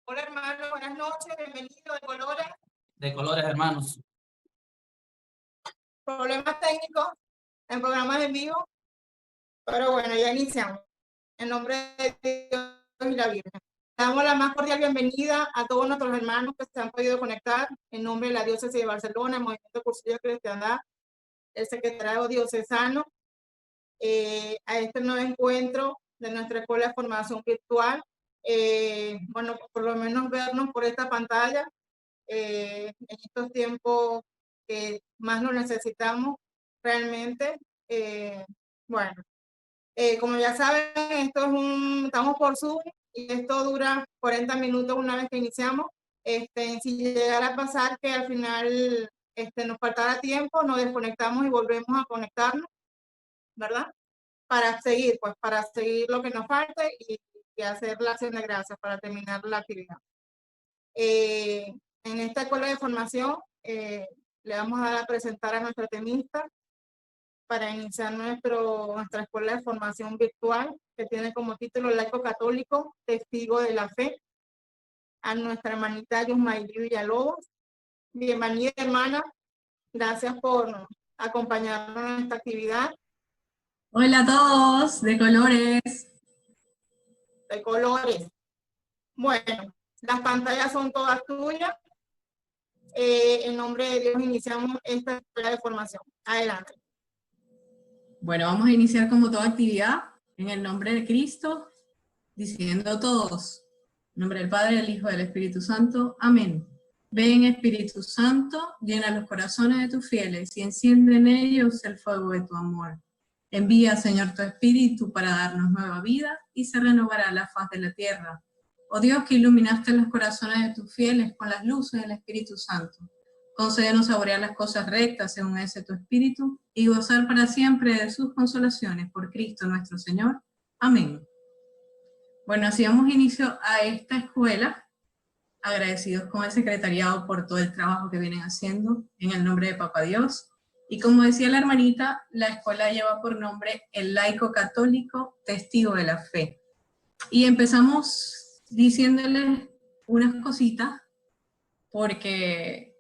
Hola hermanos, buenas noches, bienvenidos de Colores. De Colores, hermanos. Problemas técnicos en programas en vivo, pero bueno, ya iniciamos. En nombre de Dios y la Virgen. Damos la más cordial bienvenida a todos nuestros hermanos que se han podido conectar en nombre de la Diócesis de Barcelona, el Movimiento Cursillo de Cristiandad, el Secretariado Diocesano, a este nuevo encuentro de nuestra Escuela de Formación Virtual. Bueno, por lo menos vernos por esta pantalla en estos tiempos que más lo necesitamos realmente. Bueno, como ya saben, estamos por Zoom y esto dura 40 minutos una vez que iniciamos. Si llegara a pasar que al final nos faltara tiempo, nos desconectamos y volvemos a conectarnos, ¿verdad? Para seguir lo que nos falte y hacer la acción de gracias para terminar la actividad. En esta escuela de formación le vamos a dar a presentar a nuestra temista para iniciar nuestra escuela de formación virtual, que tiene como título Laico Católico, Testigo de la Fe, a nuestra hermanita Yusmaili Villalobos. Bienvenida, hermana. Gracias por acompañarnos en esta actividad. Hola a todos, de Colores. De Colores. Bueno, las pantallas son todas tuyas. En nombre de Dios iniciamos esta escuela de formación. Adelante. Bueno, vamos a iniciar como toda actividad, en el nombre de Cristo, diciendo todos, en nombre del Padre, del Hijo y del Espíritu Santo. Amén. Ven, Espíritu Santo, llena los corazones de tus fieles y enciende en ellos el fuego de tu amor. Envía, Señor, tu Espíritu para darnos nueva vida y se renovará la faz de la tierra. Oh Dios, que iluminaste los corazones de tus fieles con las luces del Espíritu Santo, concédenos saborear las cosas rectas según ese tu Espíritu y gozar para siempre de sus consolaciones por Cristo nuestro Señor. Amén. Bueno, así damos inicio a esta escuela, agradecidos con el secretariado por todo el trabajo que vienen haciendo, en el nombre de Papá Dios. Y como decía la hermanita, la escuela lleva por nombre el Laico Católico, Testigo de la Fe. Y empezamos diciéndoles unas cositas, porque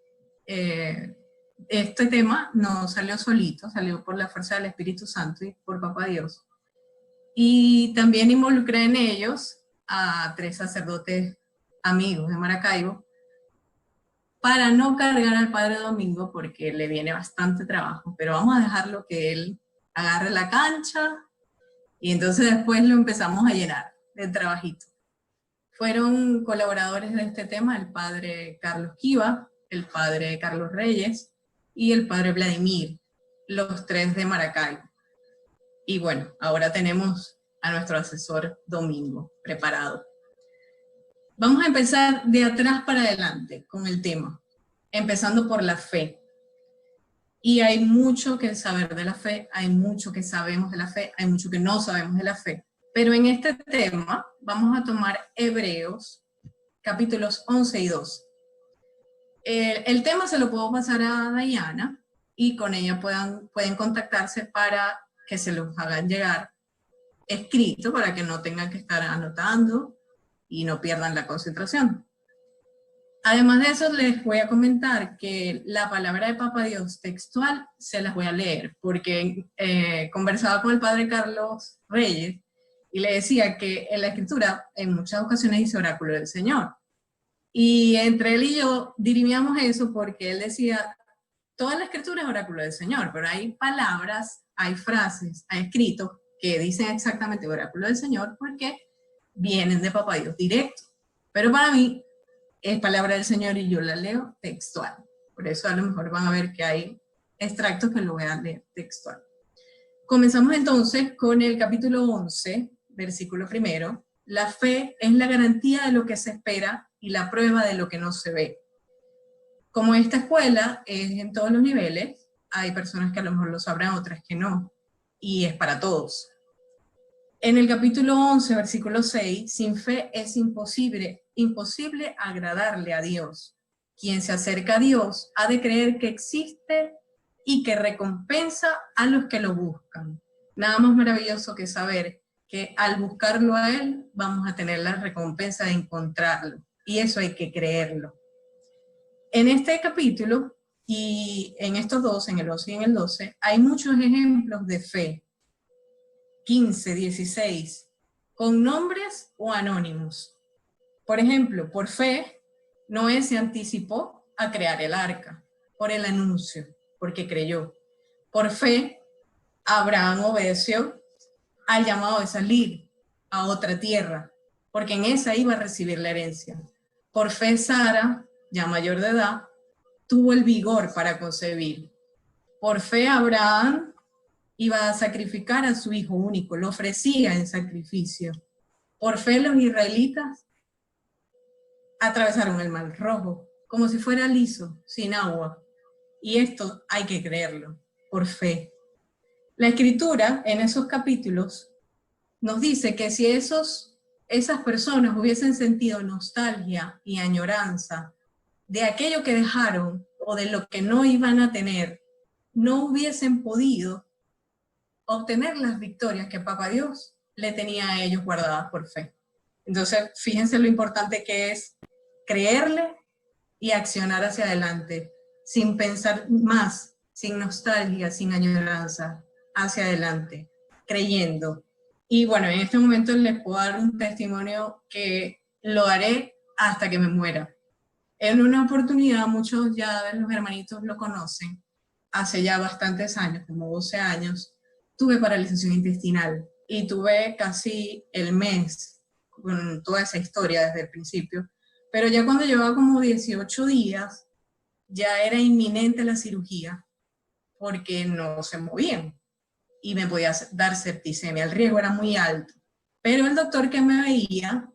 este tema no salió solito, salió por la fuerza del Espíritu Santo y por Papá Dios. Y también involucré en ellos a 3 sacerdotes amigos de Maracaibo, para no cargar al Padre Domingo, porque le viene bastante trabajo, pero vamos a dejarlo que él agarre la cancha, y entonces después lo empezamos a llenar de trabajito. Fueron colaboradores de este tema el Padre Carlos Kiva, el Padre Carlos Reyes, y el Padre Vladimir, los 3 de Maracaibo. Y bueno, ahora tenemos a nuestro asesor Domingo preparado. Vamos a empezar de atrás para adelante con el tema, empezando por la fe. Y hay mucho que saber de la fe, hay mucho que sabemos de la fe, hay mucho que no sabemos de la fe. Pero en este tema vamos a tomar Hebreos, capítulos 11 y 12. El tema se lo puedo pasar a Dayana, y con ella pueden contactarse para que se los hagan llegar escrito, para que no tengan que estar anotando y no pierdan la concentración. Además de eso, les voy a comentar que la palabra de Papá Dios textual se las voy a leer, porque conversaba con el Padre Carlos Reyes, y le decía que en la Escritura en muchas ocasiones dice oráculo del Señor. Y entre él y yo dirimíamos eso, porque él decía, toda la Escritura es oráculo del Señor, pero hay palabras, hay frases, hay escritos que dicen exactamente oráculo del Señor, porque vienen de Papá Dios directo. Pero para mí es palabra del Señor y yo la leo textual. Por eso a lo mejor van a ver que hay extractos que lo voy a leer textual. Comenzamos entonces con el capítulo 11, versículo 1. La fe es la garantía de lo que se espera y la prueba de lo que no se ve. Como esta escuela es en todos los niveles, hay personas que a lo mejor lo sabrán, otras que no, y es para todos. En el capítulo 11, versículo 6, sin fe es imposible agradarle a Dios. Quien se acerca a Dios ha de creer que existe y que recompensa a los que lo buscan. Nada más maravilloso que saber que al buscarlo a Él vamos a tener la recompensa de encontrarlo. y eso hay que creerlo. En este capítulo, y en estos dos, en el 11 y en el 12, hay muchos ejemplos de fe, 15, 16, con nombres o anónimos. Por ejemplo, por fe, Noé se anticipó a crear el arca, por el anuncio, porque creyó. Por fe, Abraham obedeció al llamado de salir a otra tierra, porque en esa iba a recibir la herencia. Por fe, Sara, ya mayor de edad, tuvo el vigor para concebir. Por fe, Abraham iba a sacrificar a su hijo único, lo ofrecía en sacrificio. Por fe, los israelitas atravesaron el Mar Rojo, como si fuera liso, sin agua. Y esto hay que creerlo, por fe. La Escritura, en esos capítulos, nos dice que si esas personas hubiesen sentido nostalgia y añoranza de aquello que dejaron o de lo que no iban a tener, no hubiesen podido obtener las victorias que Papá Dios le tenía a ellos guardadas por fe. Entonces, fíjense lo importante que es creerle y accionar hacia adelante, sin pensar más, sin nostalgia, sin añoranza, hacia adelante, creyendo. Y bueno, en este momento les puedo dar un testimonio que lo haré hasta que me muera. En una oportunidad, muchos ya de los hermanitos lo conocen, hace ya bastantes años, como 12 años, tuve paralización intestinal y tuve casi el mes con toda esa historia desde el principio, pero ya cuando llevaba como 18 días, ya era inminente la cirugía porque no se movían y me podía dar septicemia, el riesgo era muy alto, pero el doctor que me veía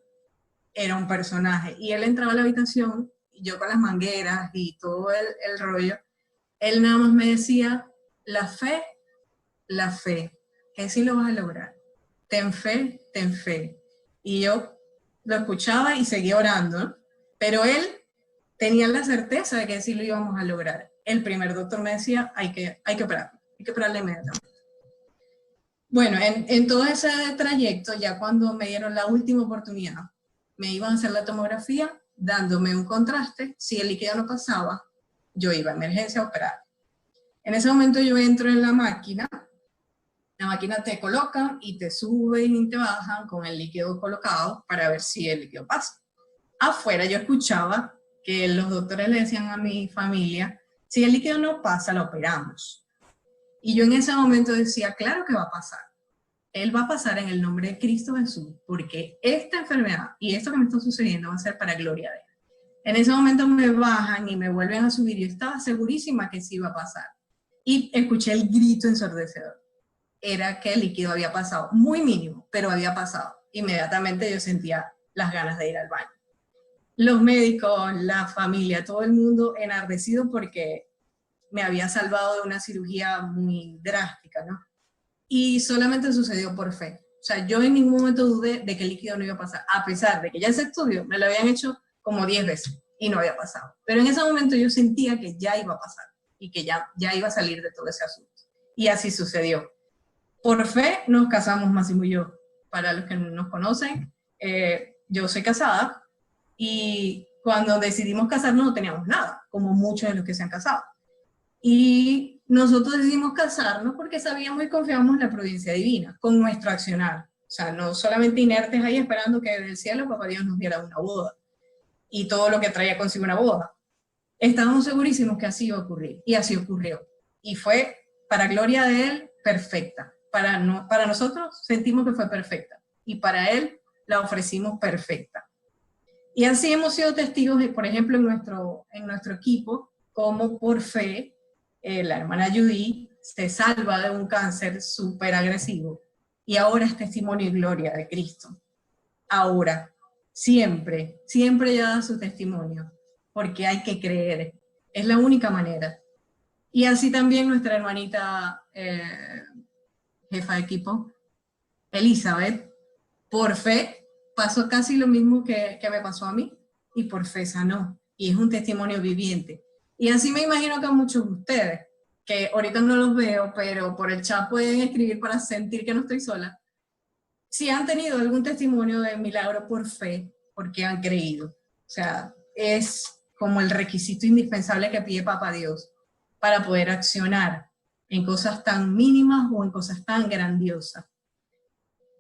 era un personaje y él entraba a la habitación, y yo con las mangueras y todo el rollo, él nada más me decía, la fe, que sí lo vas a lograr, ten fe, y yo lo escuchaba y seguía orando, ¿no? Pero él tenía la certeza de que sí lo íbamos a lograr. El primer doctor me decía, hay que operarle inmediatamente. Bueno, en todo ese trayecto, ya cuando me dieron la última oportunidad, me iban a hacer la tomografía, dándome un contraste, si el líquido no pasaba, yo iba a emergencia a operar. En ese momento yo entro en la máquina te colocan y te suben y te bajan con el líquido colocado para ver si el líquido pasa. Afuera yo escuchaba que los doctores le decían a mi familia, si el líquido no pasa, lo operamos. Y yo en ese momento decía, claro que va a pasar. Él va a pasar en el nombre de Cristo Jesús, porque esta enfermedad y esto que me está sucediendo va a ser para gloria de Él. En ese momento me bajan y me vuelven a subir. Yo estaba segurísima que sí iba a pasar. Y escuché el grito ensordecedor. Era que el líquido había pasado, muy mínimo, pero había pasado. Inmediatamente yo sentía las ganas de ir al baño. Los médicos, la familia, todo el mundo enardecido porque me había salvado de una cirugía muy drástica, ¿no? Y solamente sucedió por fe. O sea, yo en ningún momento dudé de que el líquido no iba a pasar, a pesar de que ya ese estudio me lo habían hecho como 10 veces y no había pasado. Pero en ese momento yo sentía que ya iba a pasar y que ya iba a salir de todo ese asunto. Y así sucedió. Por fe nos casamos Máximo y yo. Para los que no nos conocen, yo soy casada y cuando decidimos casarnos no teníamos nada, como muchos de los que se han casado. Y nosotros decidimos casarnos porque sabíamos y confiábamos en la providencia divina, con nuestro accionar. O sea, no solamente inertes ahí esperando que del cielo Papá Dios nos diera una boda y todo lo que traía consigo una boda. Estábamos segurísimos que así iba a ocurrir y así ocurrió. Y fue, para gloria de Él, perfecta. Para nosotros sentimos que fue perfecta y para Él la ofrecimos perfecta. Y así hemos sido testigos, por ejemplo, en nuestro equipo, como por fe, la hermana Judy se salva de un cáncer súper agresivo y ahora es testimonio y gloria de Cristo. Ahora, siempre ella da su testimonio, porque hay que creer, es la única manera. Y así también nuestra hermanita jefa de equipo, Elizabeth, por fe pasó casi lo mismo que me pasó a mí, y por fe sanó, y es un testimonio viviente. Y así me imagino que a muchos de ustedes, que ahorita no los veo, pero por el chat pueden escribir para sentir que no estoy sola, si han tenido algún testimonio de milagro por fe, porque han creído. sea, es como el requisito indispensable que pide Papá Dios para poder accionar en cosas tan mínimas o en cosas tan grandiosas.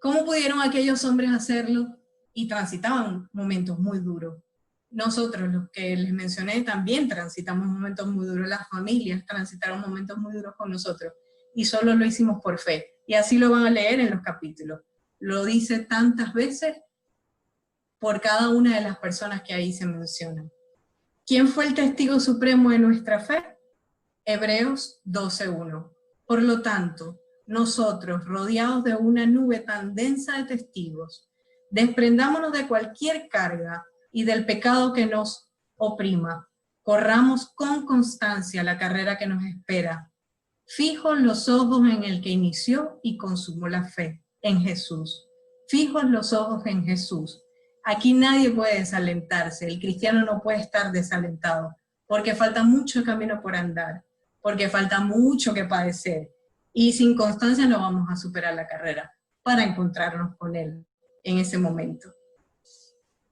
¿Cómo pudieron aquellos hombres hacerlo? Y transitaban momentos muy duros. Nosotros, los que les mencioné, también transitamos momentos muy duros. Las familias transitaron momentos muy duros con nosotros. Y solo lo hicimos por fe. Y así lo van a leer en los capítulos. Lo dice tantas veces por cada una de las personas que ahí se mencionan. ¿Quién fue el testigo supremo de nuestra fe? Hebreos 12:1. Por lo tanto, nosotros, rodeados de una nube tan densa de testigos, desprendámonos de cualquier carga y del pecado que nos oprima. Corramos con constancia la carrera que nos espera, fijos los ojos en el que inició y consumó la fe, en Jesús. Fijos los ojos en Jesús. Aquí nadie puede desalentarse, el cristiano no puede estar desalentado, porque falta mucho camino por andar, porque falta mucho que padecer, y sin constancia no vamos a superar la carrera para encontrarnos con Él en ese momento.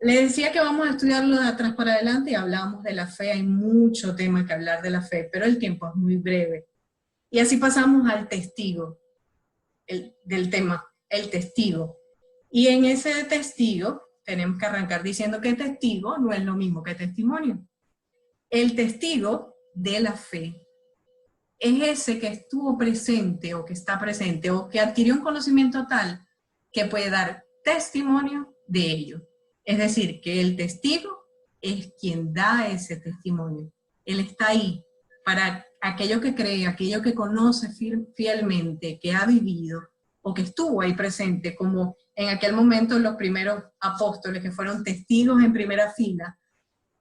Les decía que vamos a estudiarlo de atrás para adelante y hablábamos de la fe, hay mucho tema que hablar de la fe, pero el tiempo es muy breve. Y así pasamos al testigo del tema, el testigo. Y en ese testigo tenemos que arrancar diciendo que testigo no es lo mismo que testimonio. El testigo de la fe es ese que estuvo presente o que está presente o que adquirió un conocimiento tal que puede dar testimonio de ello. Es decir, que el testigo es quien da ese testimonio. Él está ahí para aquello que cree, aquello que conoce fielmente, que ha vivido o que estuvo ahí presente, como en aquel momento los primeros apóstoles que fueron testigos en primera fila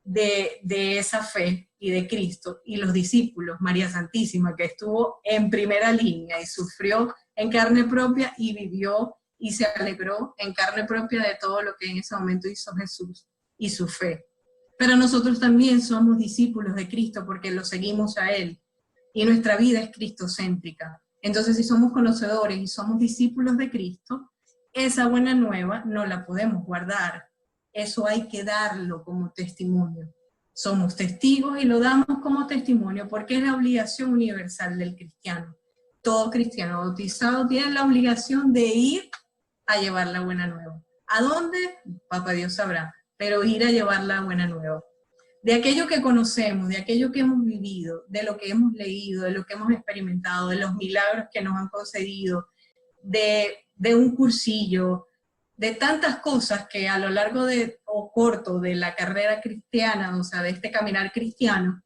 de esa fe y de Cristo, y los discípulos, María Santísima, que estuvo en primera línea y sufrió en carne propia y vivió y se alegró en carne propia de todo lo que en ese momento hizo Jesús y su fe. Pero nosotros también somos discípulos de Cristo porque lo seguimos a Él, y nuestra vida es cristocéntrica. Entonces, si somos conocedores y somos discípulos de Cristo, esa buena nueva no la podemos guardar. Eso hay que darlo como testimonio. Somos testigos y lo damos como testimonio porque es la obligación universal del cristiano. Todo cristiano bautizado tiene la obligación de ir a llevar la buena nueva. ¿A dónde? Papá Dios sabrá, pero ir a llevar la buena nueva. De aquello que conocemos, de aquello que hemos vivido, de lo que hemos leído, de lo que hemos experimentado, de los milagros que nos han concedido, de un cursillo, de tantas cosas que a lo largo o corto de la carrera cristiana, o sea, de este caminar cristiano,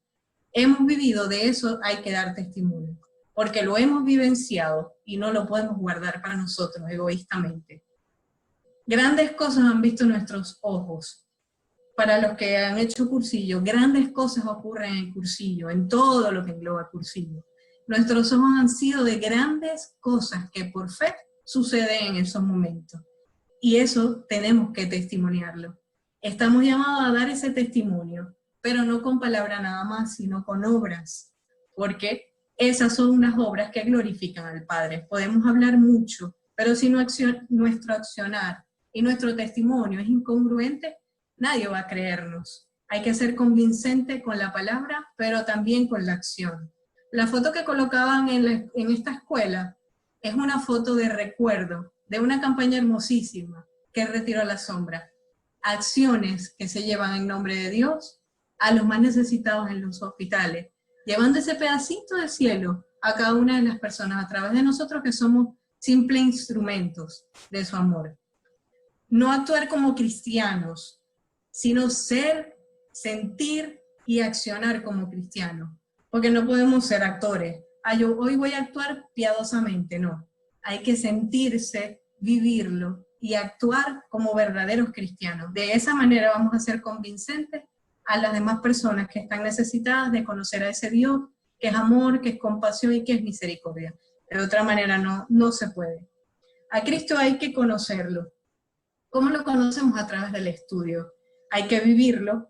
hemos vivido. De eso hay que dar testimonio, porque lo hemos vivenciado y no lo podemos guardar para nosotros egoístamente. Grandes cosas han visto nuestros ojos. Para los que han hecho cursillo, grandes cosas ocurren en cursillo, en todo lo que engloba cursillo. Nuestros ojos han sido de grandes cosas que por fe suceden en esos momentos. Y eso tenemos que testimoniarlo. Estamos llamados a dar ese testimonio, pero no con palabras nada más, sino con obras, porque esas son unas obras que glorifican al Padre. Podemos hablar mucho, pero si nuestro accionar y nuestro testimonio es incongruente, nadie va a creernos. Hay que ser convincente con la palabra, pero también con la acción. La foto que colocaban en esta escuela es una foto de recuerdo de una campaña hermosísima que retiró la sombra. Acciones que se llevan en nombre de Dios a los más necesitados en los hospitales, llevando ese pedacito de cielo a cada una de las personas a través de nosotros que somos simples instrumentos de su amor. No actuar como cristianos, sino ser, sentir y accionar como cristianos, porque no podemos ser actores. Yo hoy voy a actuar piadosamente, no. Hay que sentirse, vivirlo y actuar como verdaderos cristianos. De esa manera vamos a ser convincentes a las demás personas que están necesitadas de conocer a ese Dios que es amor, que es compasión y que es misericordia. De otra manera no se puede. A Cristo hay que conocerlo. ¿Cómo lo conocemos? A través del estudio. Hay que vivirlo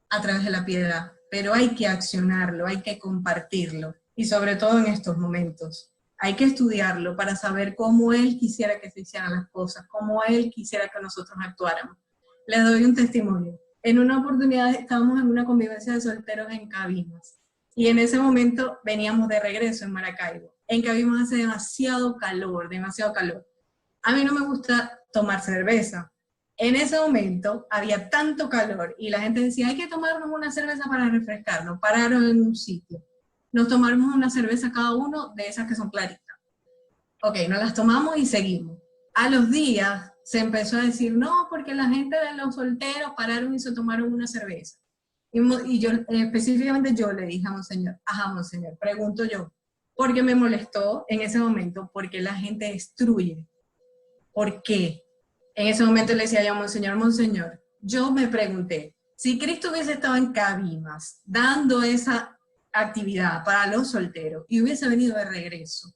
a través de la piedad, pero hay que accionarlo, hay que compartirlo, y sobre todo en estos momentos. Hay que estudiarlo para saber cómo Él quisiera que se hicieran las cosas, cómo Él quisiera que nosotros actuáramos. Les doy un testimonio. en una oportunidad estábamos en una convivencia de solteros en Cabimas, y en ese momento veníamos de regreso en Maracaibo. En Cabimas hace demasiado calor, demasiado calor. A mí no me gusta tomar cerveza. En ese momento había tanto calor y la gente decía, hay que tomarnos una cerveza para refrescarnos. Pararon en un sitio. Nos tomamos una cerveza cada uno de esas que son claritas. Ok, nos las tomamos y seguimos. A los días se empezó a decir, no, porque la gente de los solteros pararon y se tomaron una cerveza. Y yo, específicamente yo le dije a Monseñor, ajá, Monseñor, pregunto yo, porque me molestó en ese momento, porque la gente destruye. ¿Por qué? En ese momento le decía yo, Monseñor, yo me pregunté, si Cristo hubiese estado en Cabimas, dando esa actividad para los solteros, y hubiese venido de regreso,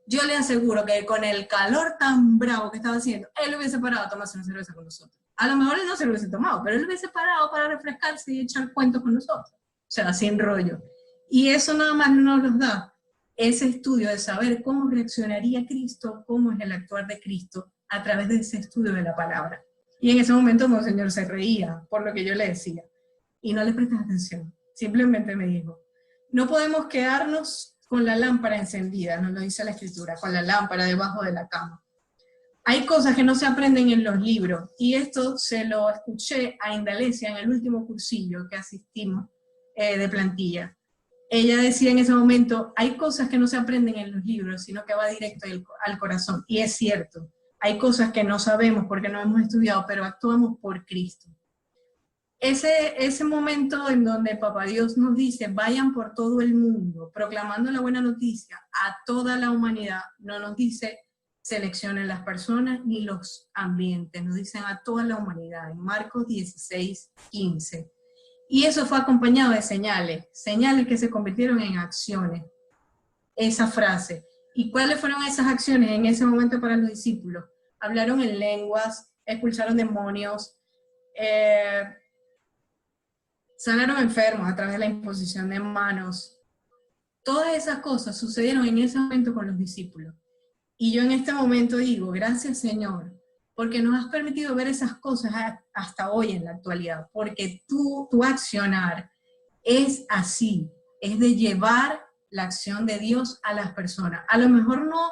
yo le aseguro que con el calor tan bravo que estaba haciendo, él hubiese parado a tomarse una cerveza con nosotros. A lo mejor él no se lo hubiese tomado, pero él hubiese parado para refrescarse y echar cuentos con nosotros. O sea, sin rollo. Y eso nada más no nos da ese estudio de saber cómo reaccionaría Cristo, cómo es el actuar de Cristo, a través de ese estudio de la palabra. Y en ese momento Monseñor se reía por lo que yo le decía, y no le prestas atención, simplemente me dijo, no podemos quedarnos con la lámpara encendida, nos lo dice la Escritura, con la lámpara debajo de la cama. Hay cosas que no se aprenden en los libros, y esto se lo escuché a Indalecia en el último cursillo que asistimos de plantilla. Ella decía en ese momento, hay cosas que no se aprenden en los libros, sino que va directo al corazón, y es cierto. Hay cosas que no sabemos porque no hemos estudiado, pero actuamos por Cristo. Ese momento en donde Papá Dios nos dice, vayan por todo el mundo, proclamando la buena noticia a toda la humanidad, no nos dice, seleccionen las personas ni los ambientes, nos dicen a toda la humanidad, en Marcos 16:15. Y eso fue acompañado de señales que se convirtieron en acciones. Esa frase. ¿Y cuáles fueron esas acciones en ese momento para los discípulos? Hablaron en lenguas, expulsaron demonios, sanaron enfermos a través de la imposición de manos. Todas esas cosas sucedieron en ese momento con los discípulos. Y yo en este momento digo, gracias Señor, porque nos has permitido ver esas cosas hasta hoy en la actualidad, porque tu accionar es así, es de llevar la acción de Dios a las personas. A lo mejor no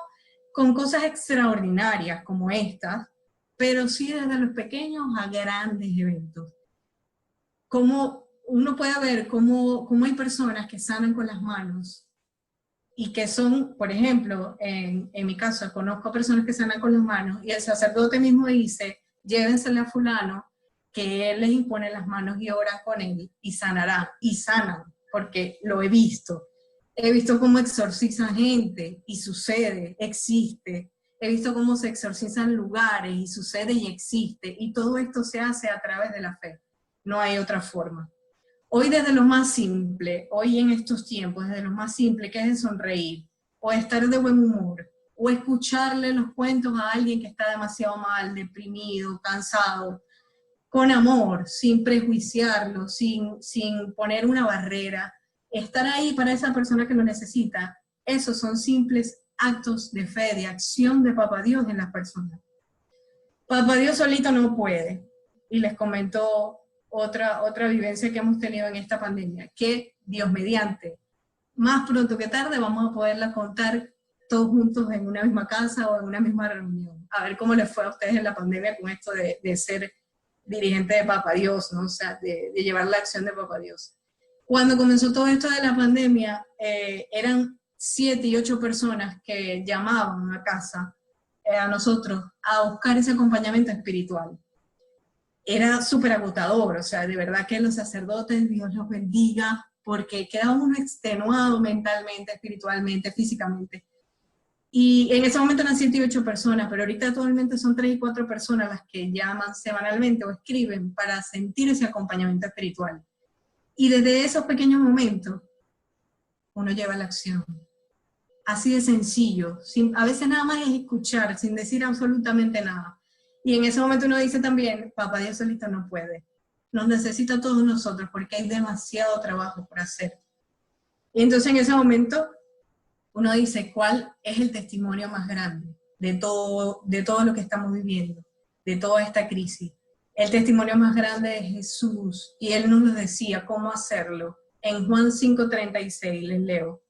con cosas extraordinarias como estas, pero sí desde los pequeños a grandes eventos. Como uno puede ver cómo hay personas que sanan con las manos y que son, por ejemplo, en mi caso, conozco personas que sanan con las manos y el sacerdote mismo dice, llévensele a fulano, que él les impone las manos y oran con él y sanará, y sanan, porque lo he visto. He visto cómo exorcizan gente y sucede, existe. He visto cómo se exorcizan lugares y sucede y existe. Y todo esto se hace a través de la fe. No hay otra forma. Hoy desde lo más simple, hoy en estos tiempos, desde lo más simple que es el sonreír, o estar de buen humor, o escucharle los cuentos a alguien que está demasiado mal, deprimido, cansado, con amor, sin prejuiciarlo, sin poner una barrera, estar ahí para esa persona que lo necesita, esos son simples actos de fe, de acción de Papá Dios en las personas. Papá Dios solito no puede, y les comentó otra vivencia que hemos tenido en esta pandemia, que Dios mediante, más pronto que tarde vamos a poderla contar todos juntos en una misma casa o en una misma reunión, a ver cómo les fue a ustedes en la pandemia con esto de ser dirigente de Papá Dios, ¿no? O sea, de llevar la acción de Papá Dios. Cuando comenzó todo esto de la pandemia, eran 7 y 8 personas que llamaban a casa, a nosotros, a buscar ese acompañamiento espiritual. Era súper agotador, o sea, de verdad que los sacerdotes, Dios los bendiga, porque queda uno extenuado mentalmente, espiritualmente, físicamente. Y en ese momento eran 7 y 8 personas, pero ahorita actualmente son 3 y 4 personas las que llaman semanalmente o escriben para sentir ese acompañamiento espiritual. Y desde esos pequeños momentos, uno lleva la acción. Así de sencillo, a veces nada más es escuchar, sin decir absolutamente nada. Y en ese momento uno dice también, Papá Dios solito no puede. Nos necesita a todos nosotros porque hay demasiado trabajo por hacer. Y entonces en ese momento uno dice, ¿cuál es el testimonio más grande de todo lo que estamos viviendo, de toda esta crisis? El testimonio más grande es Jesús, y Él nos decía cómo hacerlo. En Juan 5:36 les leo.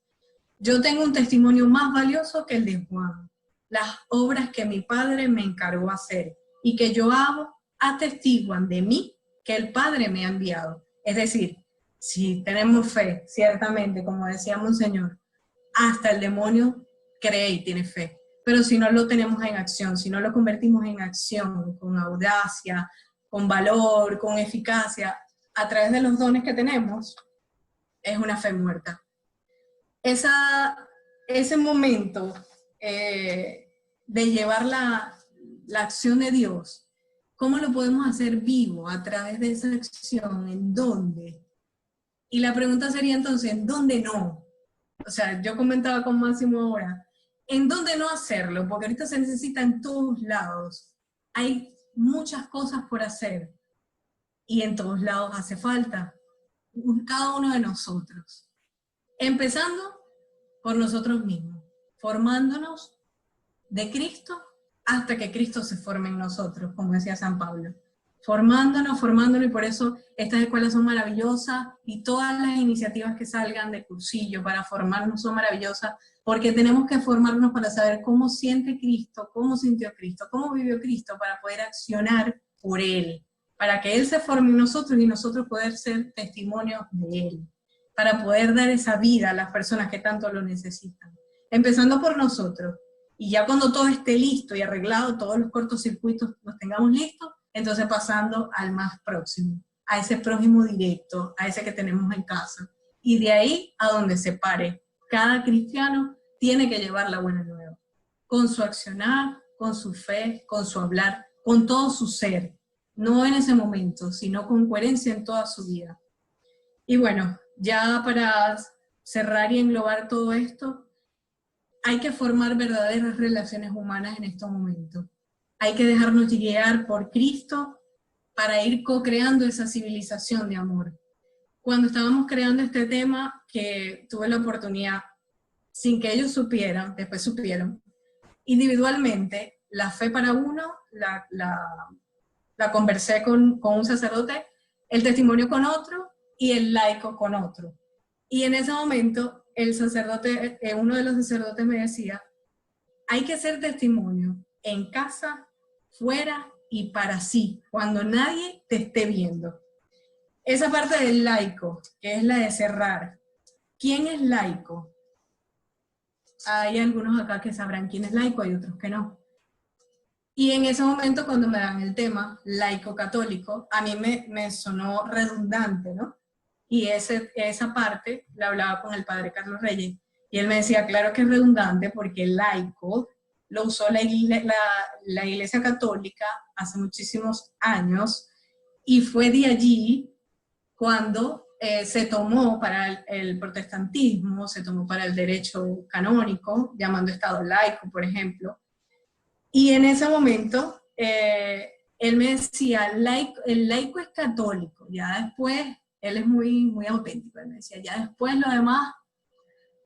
Yo tengo un testimonio más valioso que el de Juan. Las obras que mi Padre me encargó hacer y que yo hago atestiguan de mí que el Padre me ha enviado. Es decir, si tenemos fe, ciertamente, como decía Monseñor, hasta el demonio cree y tiene fe. Pero si no lo tenemos en acción, si no lo convertimos en acción, con audacia, con valor, con eficacia, a través de los dones que tenemos, es una fe muerta. Ese momento de llevar la acción de Dios, ¿cómo lo podemos hacer vivo a través de esa acción? ¿En dónde? Y la pregunta sería entonces, ¿en dónde no? O sea, yo comentaba con Máximo ahora, ¿en dónde no hacerlo? Porque ahorita se necesita en todos lados. Hay muchas cosas por hacer y en todos lados hace falta. Cada uno de nosotros. Empezando por nosotros mismos, formándonos de Cristo hasta que Cristo se forme en nosotros, como decía San Pablo. Formándonos, y por eso estas escuelas son maravillosas y todas las iniciativas que salgan de cursillo para formarnos son maravillosas, porque tenemos que formarnos para saber cómo siente Cristo, cómo sintió Cristo, cómo vivió Cristo, para poder accionar por Él, para que Él se forme en nosotros y nosotros poder ser testimonios de Él, para poder dar esa vida a las personas que tanto lo necesitan. Empezando por nosotros, y ya cuando todo esté listo y arreglado, todos los cortocircuitos los tengamos listos, entonces pasando al más próximo, a ese prójimo directo, a ese que tenemos en casa. Y de ahí a donde se pare. Cada cristiano tiene que llevar la buena nueva, con su accionar, con su fe, con su hablar, con todo su ser. No en ese momento, sino con coherencia en toda su vida. Y bueno, ya para cerrar y englobar todo esto, hay que formar verdaderas relaciones humanas en estos momentos. Hay que dejarnos guiar por Cristo para ir co-creando esa civilización de amor. Cuando estábamos creando este tema, que tuve la oportunidad, sin que ellos supieran, después supieron, individualmente, la fe para uno, la conversé con un sacerdote, el testimonio con otro y el laico con otro. Y en ese momento, el sacerdote, uno de los sacerdotes me decía, hay que hacer testimonio en casa, fuera y para sí, cuando nadie te esté viendo. Esa parte del laico, que es la de cerrar. ¿Quién es laico? Hay algunos acá que sabrán quién es laico, hay otros que no. Y en ese momento, cuando me dan el tema laico católico, a mí me sonó redundante, ¿no? Y esa parte la hablaba con el padre Carlos Reyes, y él me decía, claro que es redundante, porque el laico lo usó la Iglesia Católica hace muchísimos años, y fue de allí cuando se tomó para el protestantismo, se tomó para el derecho canónico, llamando Estado laico, por ejemplo. Y en ese momento, él me decía, el laico es católico, ya después, él es muy, muy auténtico, él me decía, ya después lo demás,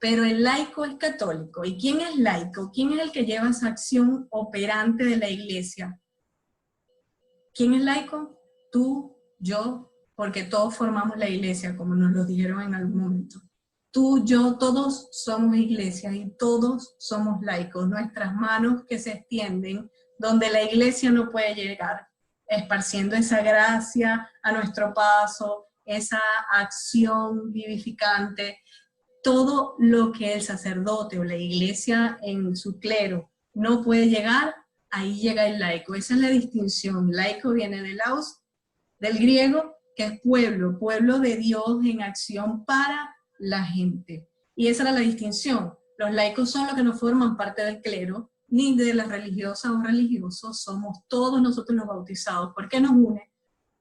pero el laico es católico. ¿Y quién es laico? ¿Quién es el que lleva esa acción operante de la iglesia? ¿Quién es laico? Tú, yo, porque todos formamos la iglesia, como nos lo dijeron en algún momento. Tú, yo, todos somos iglesia y todos somos laicos. Nuestras manos que se extienden donde la iglesia no puede llegar, esparciendo esa gracia a nuestro paso, esa acción vivificante, todo lo que el sacerdote o la iglesia en su clero no puede llegar, ahí llega el laico. Esa es la distinción. Laico viene del griego, que es pueblo, pueblo de Dios en acción para la gente. Y esa era la distinción. Los laicos son los que no forman parte del clero, ni de las religiosas o religiosos, somos todos nosotros los bautizados. ¿Por qué nos une?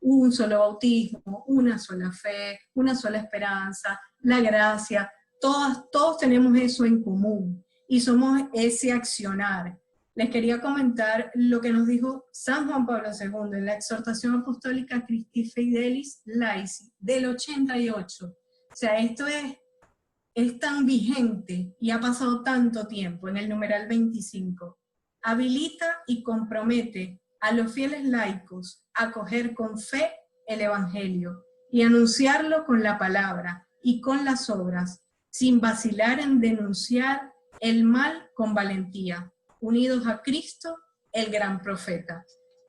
Un solo bautismo, una sola fe, una sola esperanza, la gracia. Todos tenemos eso en común y somos ese accionar. Les quería comentar lo que nos dijo San Juan Pablo II en la exhortación apostólica Christi Fidelis Laici del 88. O sea, esto es tan vigente y ha pasado tanto tiempo en el numeral 25. Habilita y compromete a los fieles laicos acoger con fe el Evangelio y anunciarlo con la palabra y con las obras, sin vacilar en denunciar el mal con valentía, unidos a Cristo, el gran profeta.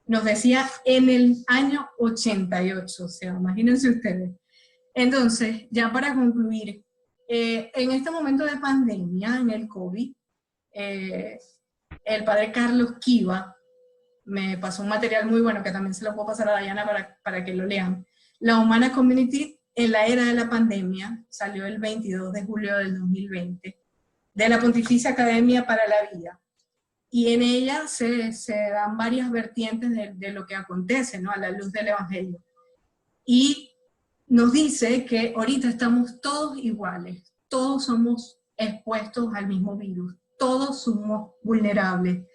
Nos decía en el año 88, o sea, imagínense ustedes. Entonces, ya para concluir, en este momento de pandemia, en el COVID, el padre Carlos Kiva me pasó un material muy bueno que también se lo puedo pasar a Dayana para que lo lean. La Humana Community en la era de la pandemia salió el 22 de julio del 2020 de la Pontificia Academia para la Vida. Y en ella se dan varias vertientes de lo que acontece, ¿no? A la luz del Evangelio. Y nos dice que ahorita estamos todos iguales, todos somos expuestos al mismo virus, todos somos vulnerables,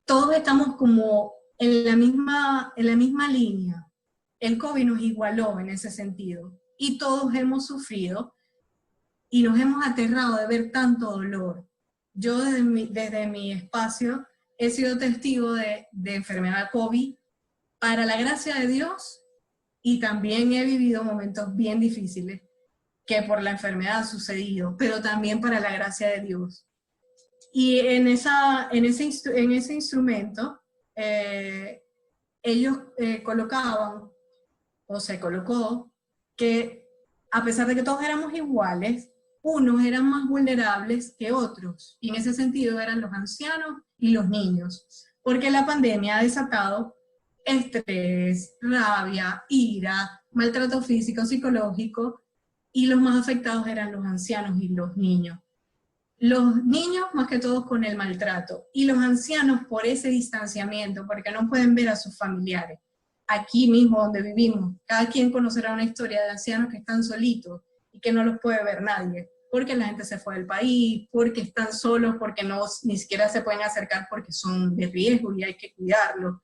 todos estamos como en la misma línea. El COVID nos igualó en ese sentido, y todos hemos sufrido, y nos hemos aterrado de ver tanto dolor. Yo desde mi espacio he sido testigo de enfermedad COVID, para la gracia de Dios, y también he vivido momentos bien difíciles que por la enfermedad han sucedido, pero también para la gracia de Dios. Y en ese instrumento, ellos colocaban, o se colocó, que a pesar de que todos éramos iguales, unos eran más vulnerables que otros, y en ese sentido eran los ancianos y los niños, porque la pandemia ha desatado estrés, rabia, ira, maltrato físico, psicológico, y los más afectados eran los ancianos y los niños. Los niños más que todos con el maltrato, y los ancianos por ese distanciamiento, porque no pueden ver a sus familiares. Aquí mismo donde vivimos, cada quien conocerá una historia de ancianos que están solitos y que no los puede ver nadie, porque la gente se fue del país, porque están solos, porque ni siquiera se pueden acercar porque son de riesgo y hay que cuidarlos.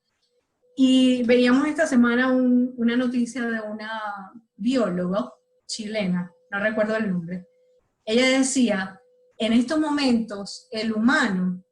Y veíamos esta semana una noticia de una bióloga chilena, no recuerdo el nombre. Ella decía, en estos momentos el humano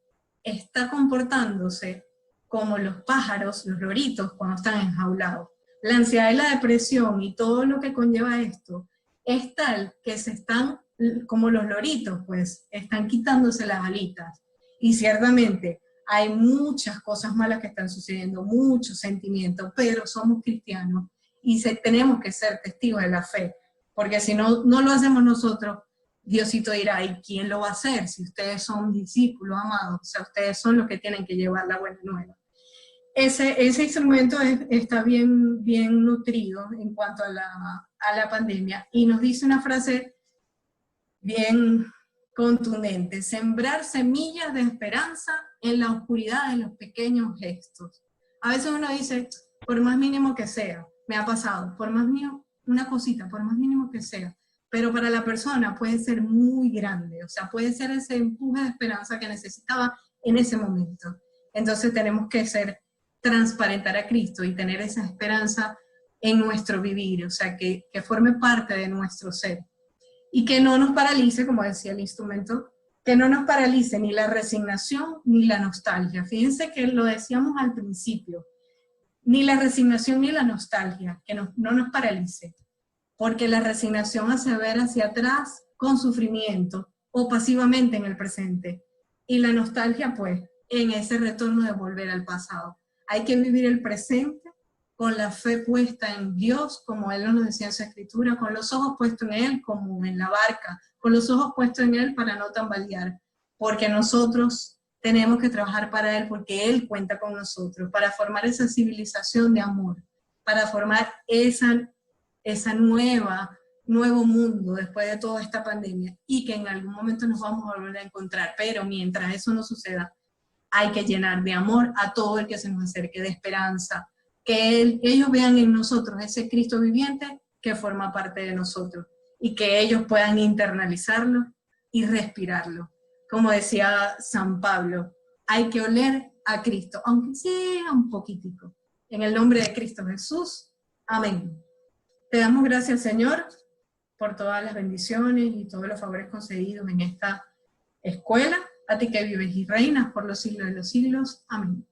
está comportándose como los pájaros, los loritos, cuando están enjaulados. La ansiedad y la depresión y todo lo que conlleva esto es tal que se están, como los loritos, pues, están quitándose las alitas. Y ciertamente hay muchas cosas malas que están sucediendo, muchos sentimientos, pero somos cristianos y tenemos que ser testigos de la fe, porque si no lo hacemos nosotros, Diosito dirá, ¿y quién lo va a hacer? Si ustedes son discípulos amados, o sea, ustedes son los que tienen que llevar la buena nueva. Ese instrumento está bien nutrido en cuanto a la pandemia, y nos dice una frase bien contundente: sembrar semillas de esperanza en la oscuridad de los pequeños gestos. A veces uno dice, por más mínimo que sea, me ha pasado, por más mínimo, una cosita, por más mínimo que sea, pero para la persona puede ser muy grande, o sea, puede ser ese empuje de esperanza que necesitaba en ese momento. Entonces tenemos que transparentar a Cristo y tener esa esperanza en nuestro vivir, o sea, que forme parte de nuestro ser. Y que no nos paralice, como decía el instrumento, que no nos paralice ni la resignación ni la nostalgia. Fíjense que lo decíamos al principio, ni la resignación ni la nostalgia, que no nos paralice, porque la resignación hace ver hacia atrás con sufrimiento o pasivamente en el presente, y la nostalgia pues en ese retorno de volver al pasado. Hay que vivir el presente con la fe puesta en Dios, como Él nos decía en su escritura, con los ojos puestos en Él, como en la barca, con los ojos puestos en Él para no tambalear, porque nosotros tenemos que trabajar para Él, porque Él cuenta con nosotros, para formar esa civilización de amor, para formar esa nuevo mundo después de toda esta pandemia, y que en algún momento nos vamos a volver a encontrar, pero mientras eso no suceda, hay que llenar de amor a todo el que se nos acerque, de esperanza, que ellos vean en nosotros ese Cristo viviente que forma parte de nosotros, y que ellos puedan internalizarlo y respirarlo. Como decía San Pablo, hay que oler a Cristo, aunque sea un poquitico. En el nombre de Cristo Jesús, amén. Te damos gracias, Señor, por todas las bendiciones y todos los favores concedidos en esta escuela, a ti que vives y reinas por los siglos de los siglos. Amén.